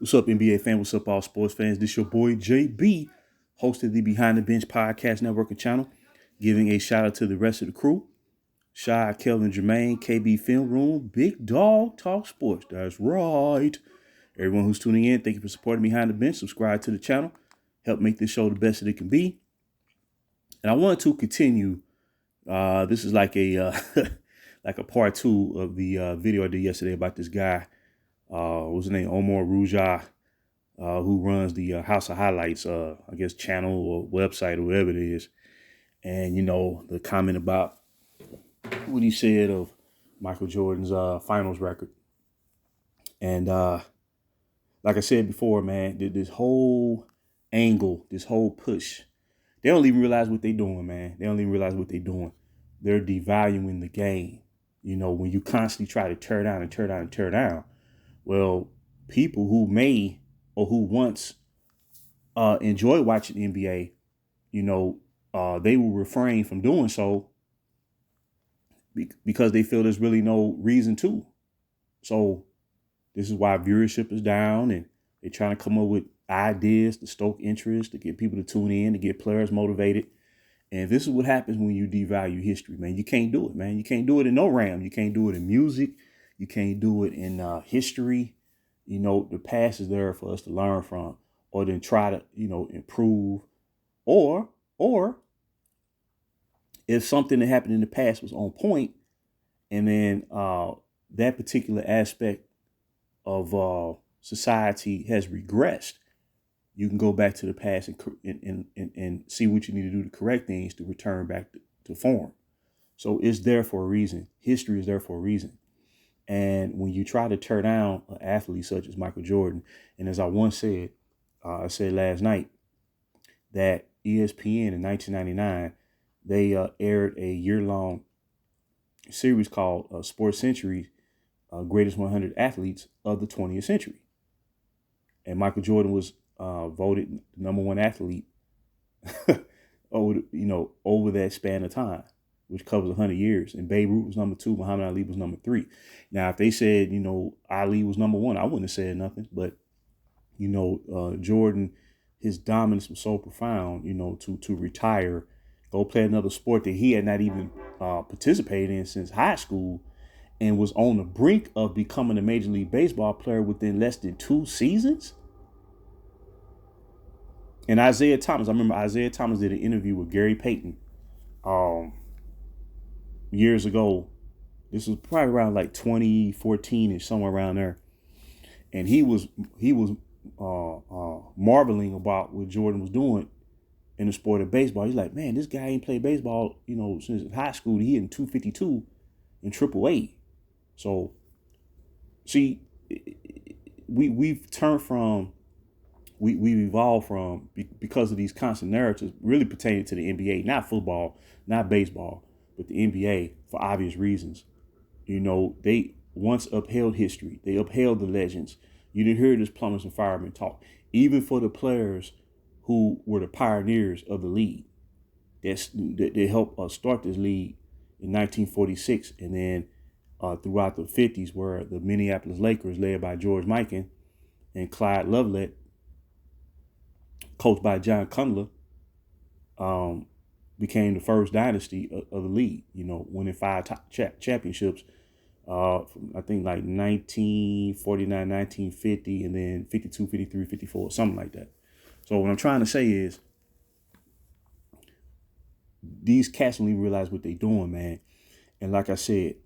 What's up, NBA fan? What's up, all sports fans? This your boy JB, host of the Behind the Bench Podcast Network and channel, giving a shout out to the rest of the crew. Shy, Kelvin, Jermaine, KB Film Room, Big Dog Talk Sports. That's right. Everyone who's tuning in, thank you for supporting Behind the Bench. Subscribe to the channel. Help make this show the best that it can be. And I wanted to continue. This is like a like a part two of the video I did yesterday about this guy. What was his name? Omar Ruja, who runs the House of Highlights, I guess, channel or website or whatever it is. And, the comment about what he said of Michael Jordan's finals record. And like I said before, man, this whole angle, this whole push, they don't even realize what they're doing, man. They don't even realize what they're doing. They're devaluing the game. When you constantly try to tear down and tear down and tear down, well, people who may or who once enjoy watching the NBA, they will refrain from doing so because they feel there's really no reason to. So this is why viewership is down, and they're trying to come up with ideas to stoke interest, to get people to tune in, to get players motivated. And this is what happens when you devalue history, man. You can't do it, man. You can't do it in no realm. You can't do it in music. You can't do it in history. The past is there for us to learn from, or then try to, improve. Or if something that happened in the past was on point, and then that particular aspect of society has regressed, you can go back to the past and see what you need to do to correct things to return back to form. So it's there for a reason. History is there for a reason. And when you try to tear down an athlete such as Michael Jordan, and as I once said, I said last night that ESPN in 1999, they aired a year-long series called Sports Century, Greatest 100 Athletes of the 20th Century. And Michael Jordan was voted the number one athlete over that span of time, which covers 100 years. And Babe Ruth was number 2. Muhammad Ali was number 3. Now, if they said, Ali was number 1, I wouldn't have said nothing. But, Jordan, his dominance was so profound, to retire, go play another sport that he had not even participated in since high school, and was on the brink of becoming a Major League Baseball player within less than 2 seasons. And Isaiah Thomas, I remember Isaiah Thomas did an interview with Gary Payton years ago. This was probably around like 2014 or somewhere around there. And he was marveling about what Jordan was doing in the sport of baseball. He's like, man, this guy ain't played baseball, since high school. He hitting 252 in AAA. So, see, we've turned from, we've evolved from, because of these constant narratives really pertaining to the NBA, not football, not baseball, but the NBA, for obvious reasons. They once upheld history. They upheld the legends. You didn't hear this plumbers and firemen talk, even for the players who were the pioneers of the league. They helped start this league in 1946, and then throughout the 50s, where the Minneapolis Lakers, led by George Mikan and Clyde Lovellette, coached by John Cundler, became the first dynasty of the league, winning 5 championships, from, I think, like 1949, 1950, and then 52, 53, 54, something like that. So what I'm trying to say is, these cats don't even realize what they're doing, man. And like I said,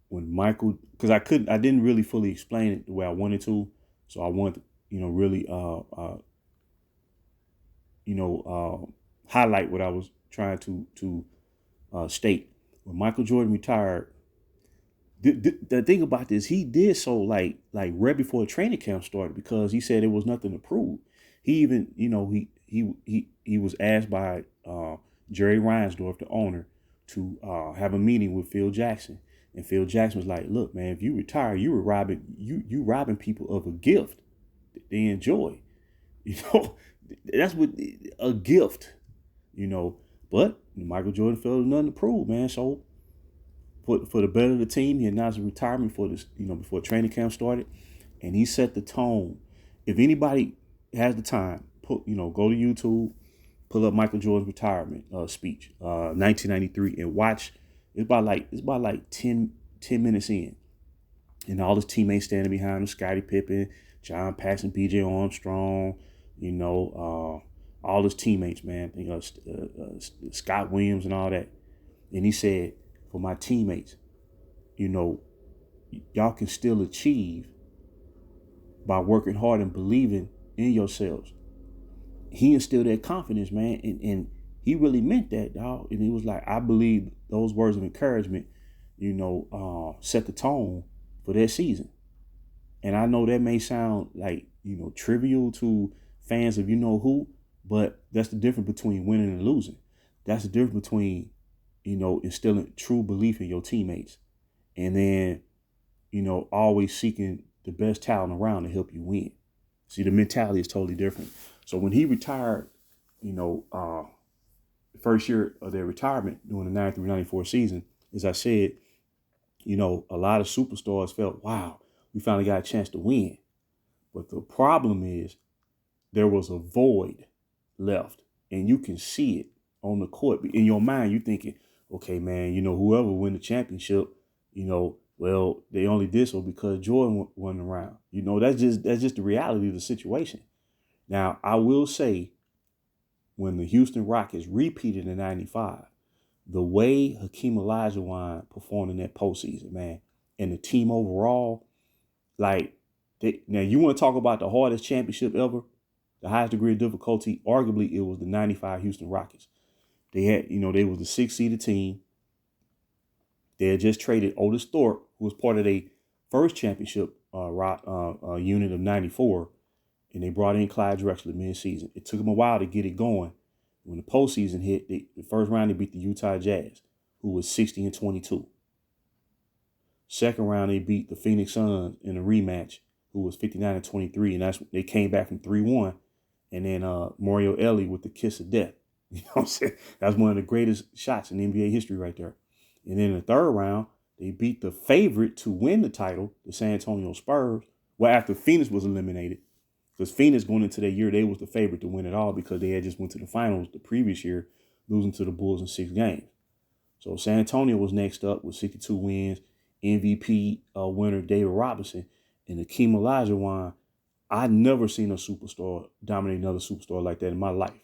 when Michael, because I didn't really fully explain it the way I wanted to, so I wanted to, really, highlight what I was trying to state. When Michael Jordan retired, the thing about this, he did so like right before the training camp started, because he said there was nothing to prove. He even, he was asked by Jerry Reinsdorf, the owner, to have a meeting with Phil Jackson. And Phil Jackson was like, look, man, if you retire, you robbing people of a gift that they enjoy. That's what a gift, But Michael Jordan felt nothing to prove, man. So for the better of the team, he announced his retirement before training camp started, and he set the tone. if anybody has the time, go to YouTube, pull up Michael Jordan's retirement speech, 1993, and watch. It's about like 10 minutes in, and all his teammates standing behind him: Scottie Pippen, John Paxson, B.J. Armstrong, all his teammates, man. Scott Williams and all that. And he said, "For my teammates, y'all can still achieve by working hard and believing in yourselves." He instilled that confidence, man, and he really meant that, dog. And he was like, I believe those words of encouragement, set the tone for that season. And I know that may sound like, trivial to fans of who, but that's the difference between winning and losing. That's the difference between, instilling true belief in your teammates, and then, always seeking the best talent around to help you win. See, the mentality is totally different. So when he retired, the first year of their retirement during the 93-94 season, as I said, a lot of superstars felt, wow, we finally got a chance to win. But the problem is there was a void left, and you can see it on the court. In your mind, you're thinking, okay, man, whoever win the championship, well, they only did so because Jordan wasn't around. That's just the reality of the situation. Now, I will say, when the Houston Rockets repeated in '95, the way Hakeem Olajuwon performed in that postseason, man, and the team overall, now you want to talk about the hardest championship ever, the highest degree of difficulty, arguably it was the '95 Houston Rockets. They had, they was the 6th-seeded team. They had just traded Otis Thorpe, who was part of their first championship unit of '94, and they brought in Clyde Drexler mid-season. It took them a while to get it going. When the postseason hit, the first round they beat the Utah Jazz, who was 60-22. Second round they beat the Phoenix Suns in a rematch, who was 59-23, and they came back from 3-1. And then Mario Elie with the kiss of death. You know what I'm saying? That's one of the greatest shots in NBA history right there. And then in the third round, they beat the favorite to win the title, the San Antonio Spurs. Well, after Phoenix was eliminated, because Phoenix going into that year, they was the favorite to win it all because they had just went to the finals the previous year, losing to the Bulls in 6 games. So San Antonio was next up with 62 wins, MVP winner David Robinson, and Hakeem Olajuwon. I never seen a superstar dominate another superstar like that in my life.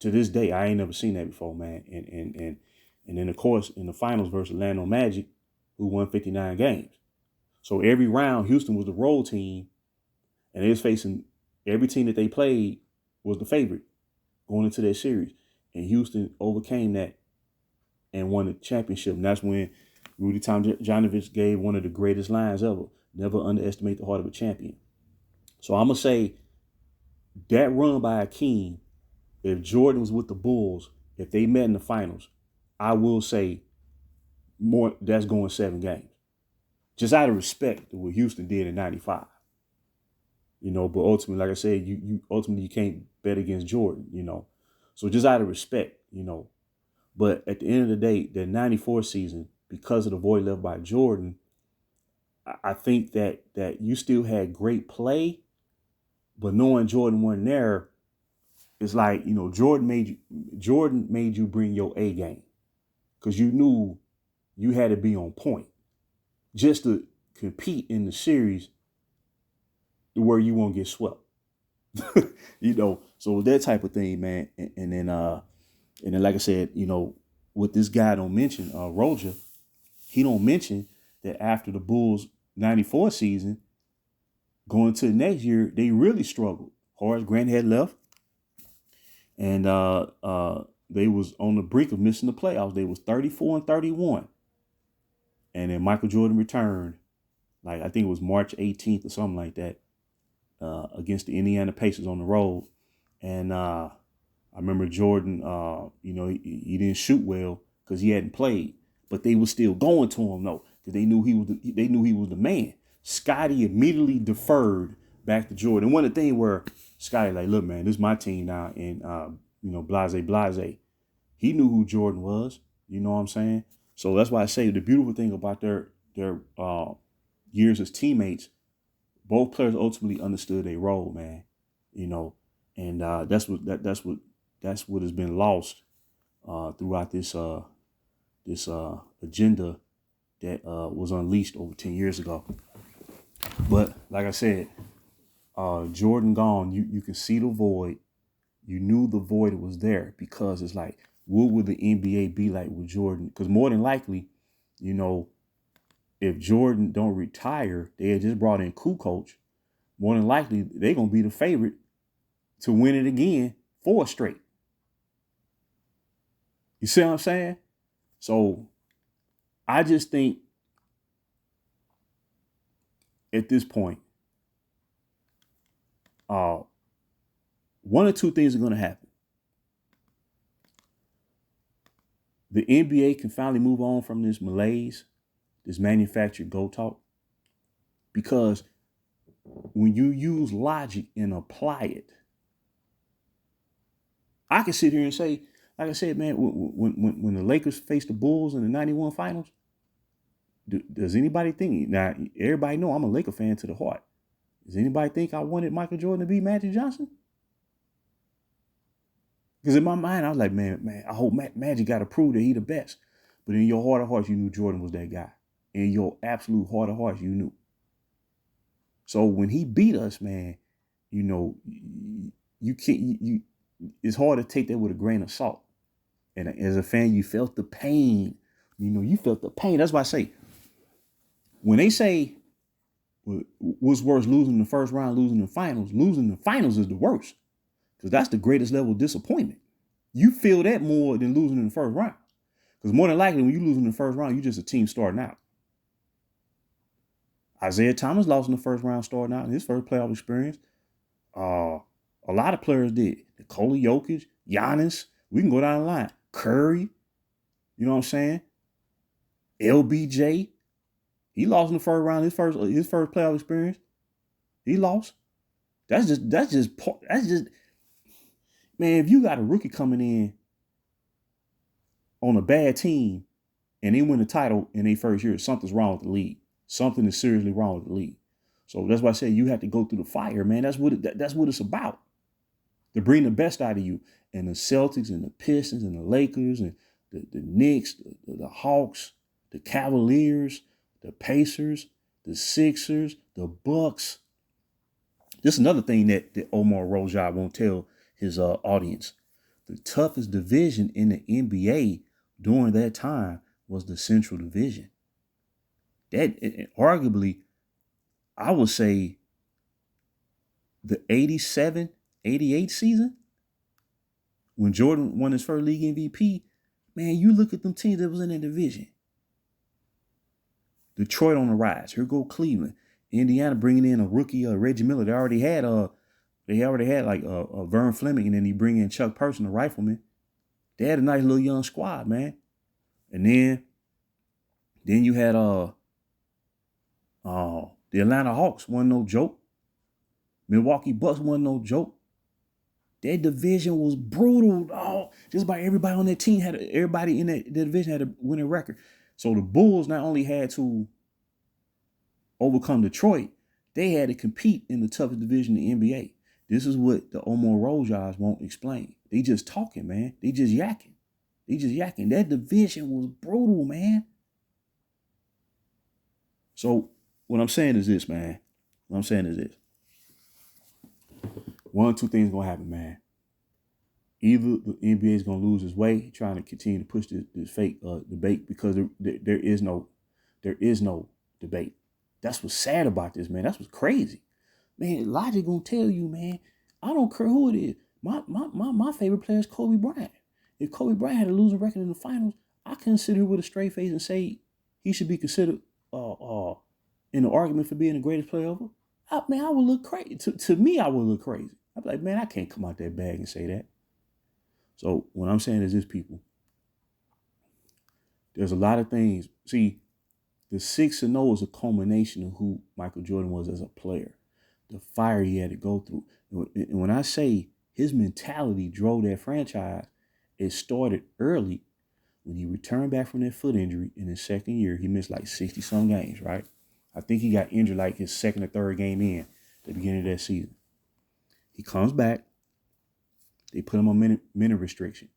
To this day, I ain't never seen that before, man. And then, of course, in the finals versus Orlando Magic, who won 59 games. So every round, Houston was the road team, and they was facing every team that they played was the favorite going into that series. And Houston overcame that and won the championship. And that's when Rudy Tomjanovich gave one of the greatest lines ever: never underestimate the heart of a champion. So I'm going to say that run by Hakeem, if Jordan was with the Bulls, if they met in the finals, I will say that's going 7 games. Just out of respect to what Houston did in '95. But ultimately, like I said, you can't bet against Jordan, So just out of respect, But at the end of the day, the '94 season, because of the void left by Jordan, I think that you still had great play, but knowing Jordan wasn't there, it's like, Jordan made you bring your A game, because you knew you had to be on point just to compete in the series where you won't get swept. So that type of thing, man. And then like I said, what this guy don't mention, Roger, he don't mention that after the Bulls '94 season, going to the next year, they really struggled. Horace Grant had left, and they was on the brink of missing the playoffs. They was 34-31, and then Michael Jordan returned, like I think it was March 18th or something like that, against the Indiana Pacers on the road. And I remember Jordan, he didn't shoot well because he hadn't played, but they were still going to him though, because they knew he was the man. Scottie immediately deferred back to Jordan. And one of the things where Scottie like, look, man, this is my team now, and blase. He knew who Jordan was. You know what I'm saying? So that's why I say the beautiful thing about their years as teammates, both players ultimately understood their role, man. You know, and that's what has been lost throughout this agenda that was unleashed over 10 years ago. But like I said, Jordan gone, you can see the void. You knew the void was there because it's like, what would the NBA be like with Jordan? Because more than likely, you know, if Jordan don't retire, they had just brought in Kukoc. More than likely, they're gonna be the favorite to win it again 4 straight. You see what I'm saying? So I just think at this point, uh, one or two things are gonna happen. The NBA can finally move on from this malaise, this manufactured go talk, because when you use logic and apply it, I can sit here and say, like I said, man, when the Lakers faced the Bulls in the '91 Finals, does anybody think, now everybody know I'm a Laker fan to the heart. Does anybody think I wanted Michael Jordan to beat Magic Johnson? Because in my mind, I was like, man, I hope Magic got to prove that he the best. But in your heart of hearts, you knew Jordan was that guy. In your absolute heart of hearts, you knew. So when he beat us, man, you know, you can't. It's hard to take that with a grain of salt. And as a fan, you felt the pain. You know, you felt the pain. That's why I say, when they say what's worse, losing the first round, losing the finals is the worst. Because that's the greatest level of disappointment. You feel that more than losing in the first round. Because more than likely, when you lose in the first round, you're just a team starting out. Isaiah Thomas lost in the first round starting out in his first playoff experience. A lot of players did. Nikola Jokic, Giannis, we can go down the line. Curry, you know what I'm saying? LBJ, he lost in the first round, his first playoff experience. He lost. That's just man, if you got a rookie coming in on a bad team and they win the title in their first year, something's wrong with the league. Something is seriously wrong with the league. So that's why I say you have to go through the fire, man. That's what it's about. To bring the best out of you. And the Celtics and the Pistons and the Lakers and the Knicks, the Hawks, the Cavaliers, the Pacers, the Sixers, the Bucks. This is another thing that Omar Roja won't tell his audience. The toughest division in the NBA during that time was the Central Division. That arguably, I would say the 87, 88 season, when Jordan won his first league MVP, man, you look at them teams that was in that division. Detroit on the rise. Here go Cleveland. Indiana bringing in a rookie, Reggie Miller. They already had like Vern Fleming, and then he bring in Chuck Person, the rifleman. They had a nice little young squad, man. And then you had the Atlanta Hawks, wasn't no joke. Milwaukee Bucks wasn't no joke. That division was brutal. Oh, just about everybody on that team everybody in that division had a winning record. So the Bulls not only had to overcome Detroit, they had to compete in the toughest division in the NBA. This is what the Omar Rojas won't explain. They just talking, man. They just yakking. That division was brutal, man. So what I'm saying is this, man. One or two things gonna happen, man. Either the NBA is gonna lose its way, trying to continue to push this fake debate, because there is no debate. That's what's sad about this, man. That's what's crazy, man. Logic gonna tell you, man. I don't care who it is. My favorite player is Kobe Bryant. If Kobe Bryant had a losing record in the finals, I consider it with a straight face and say he should be considered in the argument for being the greatest player ever. I would look crazy. To me, I would look crazy. I'd be like, man, I can't come out that bag and say that. So what I'm saying is this, people. There's a lot of things. See, the 6-0 is a culmination of who Michael Jordan was as a player, the fire he had to go through. And when I say his mentality drove that franchise, it started early when he returned back from that foot injury in his second year. He missed like 60-some games, right? I think he got injured like his second or third game in at the beginning of that season. He comes back. They put him on minute restriction.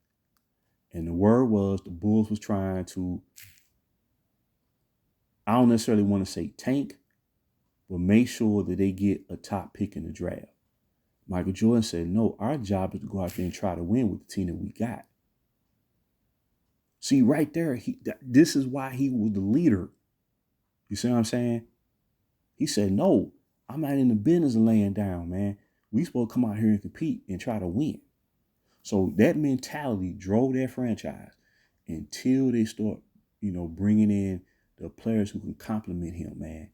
And the word was the Bulls was trying to, I don't necessarily want to say tank, but make sure that they get a top pick in the draft. Michael Jordan said, no, our job is to go out there and try to win with the team that we got. See, right there, this is why he was the leader. You see what I'm saying? He said, no, I'm not in the business of laying down, man. We supposed to come out here and compete and try to win. So that mentality drove their franchise until they start, bringing in the players who can complement him, man.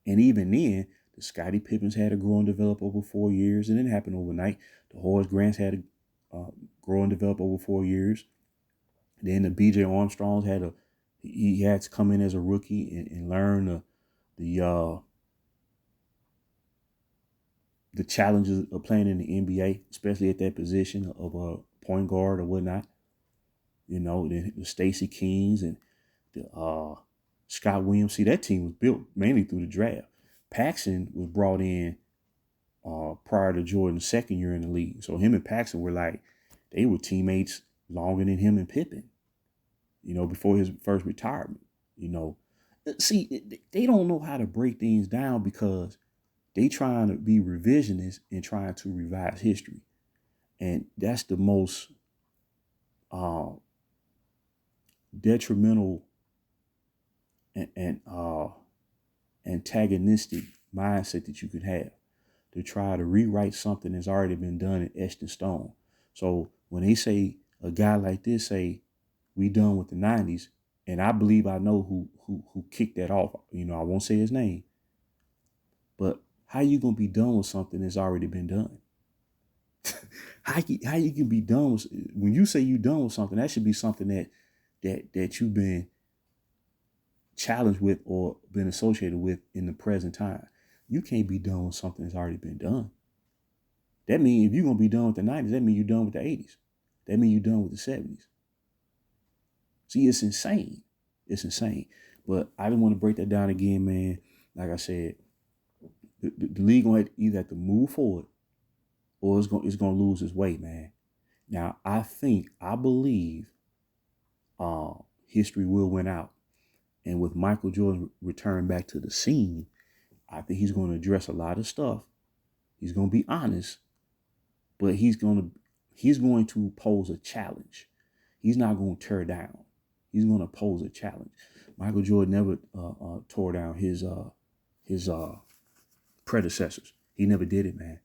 And even then, the Scottie Pippins had to grow and develop over 4 years. It didn't happen overnight. The Horace Grants had to grow and develop over 4 years. Then the B.J. Armstrongs he had to come in as a rookie and learn the challenges of playing in the NBA, especially at that position of a point guard or whatnot. The Stacey Kings and the Scott Williams. See, that team was built mainly through the draft. Paxson was brought in prior to Jordan's second year in the league. So him and Paxson they were teammates longer than him and Pippen, before his first retirement. See, they don't know how to break things down because they trying to be revisionist and trying to revise history. And that's the most detrimental and antagonistic mindset that you could have, to try to rewrite something that's already been done and etched in stone. So when they say, a guy like this say, we done with the 90s, and I believe I know who kicked that off. I won't say his name, but how you gonna be done with something that's already been done? how you can be done with, when you say you done with something, that should be something that you've been challenged with or been associated with in the present time. You can't be done with something that's already been done. That means if you're gonna be done with the 90s, that means you're done with the 80s. That means you're done with the 70s. See, it's insane. It's insane. But I didn't want to break that down again, man. Like I said, the league gonna either have to move forward or it's gonna lose its way, man. Now, I believe history will win out. And with Michael Jordan returning back to the scene, I think he's going to address a lot of stuff. He's going to be honest, but he's going to pose a challenge. He's not going to tear down. He's going to pose a challenge. Michael Jordan never tore down his predecessors. He never did it, man.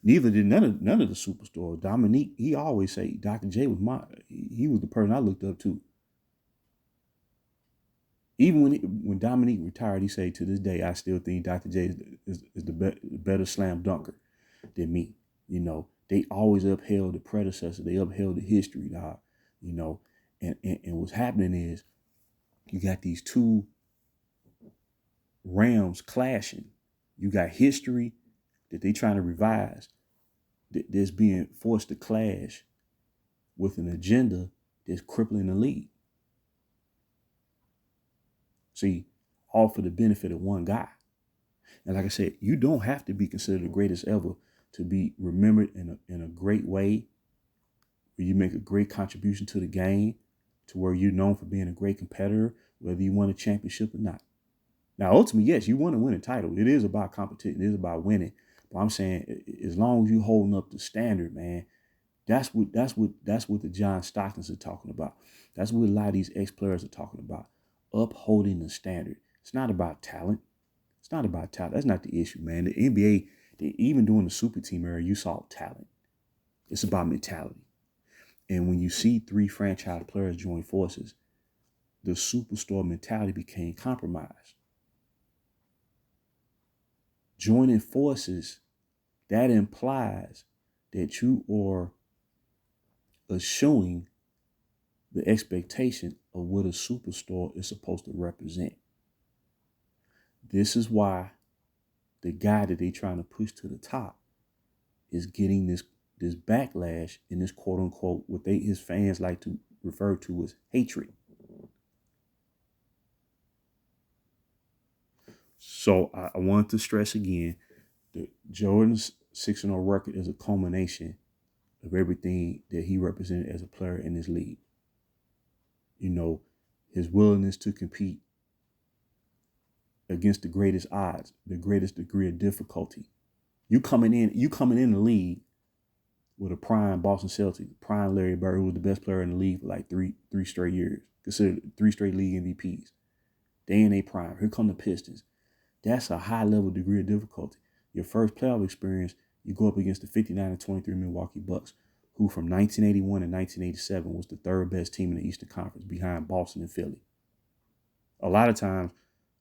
Neither did none of the superstars. Dominique, he always say Dr. J was he was the person I looked up to. Even when Dominique retired, he said, to this day, I still think Dr. J is the better slam dunker than me. They always upheld the predecessor. They upheld the history, dog. And what's happening is you got these two realms clashing. You got history that they trying to revise that's being forced to clash with an agenda that's crippling the league. See, all for the benefit of one guy. And like I said, you don't have to be considered the greatest ever to be remembered in a great way, where you make a great contribution to the game, to where you're known for being a great competitor, whether you won a championship or not. Now, ultimately, yes, you want to win a title. It is about competition. It is about winning. But I'm saying, as long as you holding up the standard, man, that's what the John Stocktons are talking about. That's what a lot of these ex-players are talking about. Upholding the standard. It's not about talent. It's not about talent. That's not the issue, man. The NBA, even during the super team era, you saw talent. It's about mentality. And when you see 3 franchise players join forces, the superstar mentality became compromised. Joining forces, that implies that you are eschewing the expectation of what a superstar is supposed to represent. This is why the guy that they're trying to push to the top is getting this backlash and this quote unquote, what his fans like to refer to as hatred. So I want to stress again that Jordan's 6-0 record is a culmination of everything that he represented as a player in this league. You know, his willingness to compete against the greatest odds, the greatest degree of difficulty. You coming in the league with a prime Boston Celtics, prime Larry Bird, who was the best player in the league for like three straight years, considered 3 straight league MVPs. They in a prime. Here come the Pistons. That's a high level degree of difficulty. Your first playoff experience, you go up against the 59-23 Milwaukee Bucks, who from 1981 and 1987 was the third best team in the Eastern Conference behind Boston and Philly. A lot of times,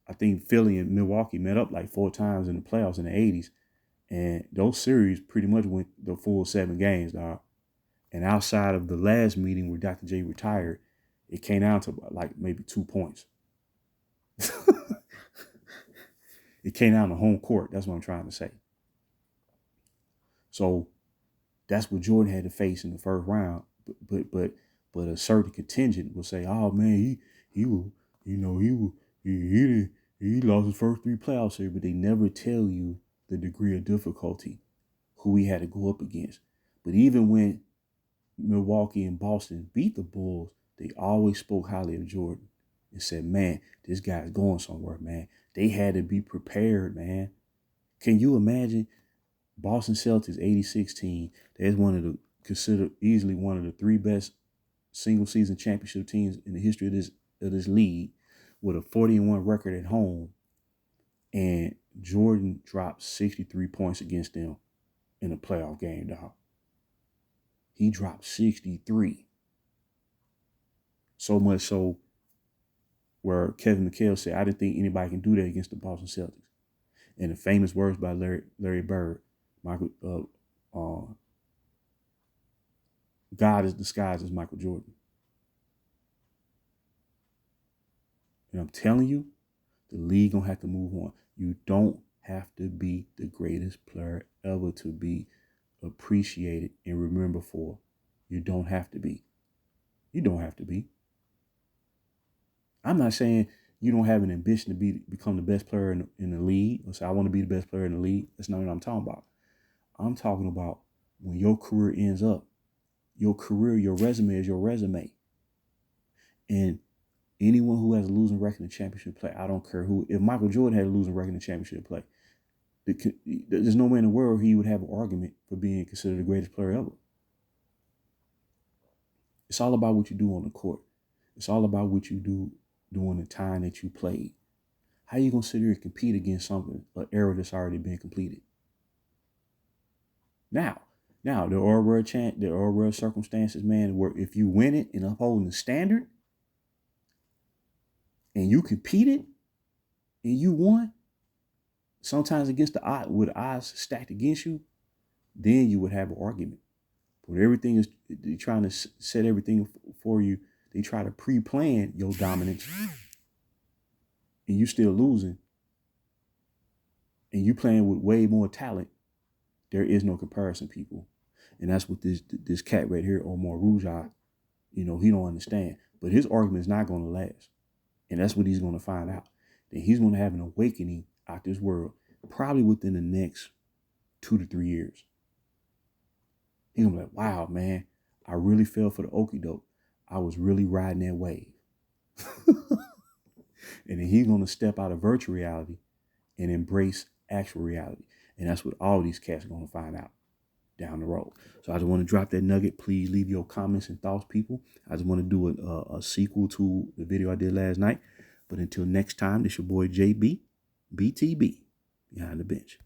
I think Philly and Milwaukee met up like 4 times in the playoffs in the 80s. And those series pretty much went the full 7 games, dog. And outside of the last meeting where Dr. J retired, it came down to like maybe 2 points. It came down to home court. That's what I'm trying to say. So that's what Jordan had to face in the first round. But a certain contingent will say, "Oh man, he lost his first 3 playoffs here," but they never tell you the degree of difficulty, who he had to go up against. But even when Milwaukee and Boston beat the Bulls, they always spoke highly of Jordan and said, "Man, this guy's going somewhere, man." They had to be prepared, man. Can you imagine Boston Celtics 86 team? That's considered easily one of the 3 best single season championship teams in the history of this league, with a 40-1 record at home, and Jordan dropped 63 points against them in a playoff game, dog. He dropped 63. So much so where Kevin McHale said, "I didn't think anybody can do that against the Boston Celtics." And the famous words by Larry Bird, God is disguised as Michael Jordan. And I'm telling you, the league gonna have to move on. You don't have to be the greatest player ever to be appreciated and remembered for. You don't have to be. You don't have to be. I'm not saying you don't have an ambition to become the best player in the league. Or say, I want to be the best player in the league. That's not what I'm talking about. I'm talking about when your career ends up. Your career, your resume is your resume. And anyone who has a losing record in championship play, I don't care who. If Michael Jordan had a losing record in championship play, there's no way in the world he would have an argument for being considered the greatest player ever. It's all about what you do on the court. It's all about what you do during the time that you played. How you gonna sit here and compete against something, an era that's already been completed? Now, there are rare circumstances, man, where if you win it and upholding the standard, and you competed and you won, sometimes against the odds, with odds stacked against you, then you would have an argument. But everything is, they're trying to set everything for you. They try to pre-plan your dominance, and you still losing, and you playing with way more talent. There is no comparison, people. And that's what this cat right here, Omar Rouja, he don't understand. But his argument is not going to last. And that's what he's going to find out. That he's going to have an awakening out this world, probably within the next 2 to 3 years. He's going to be like, wow, man, I really fell for the okie doke. I was really riding that wave. And then he's going to step out of virtual reality and embrace actual reality. And that's what all these cats are going to find out down the road. So I just want to drop that nugget. Please leave your comments and thoughts, people. I just want to do a sequel to the video I did last night. But until next time, this your boy JB, BTB, behind the bench.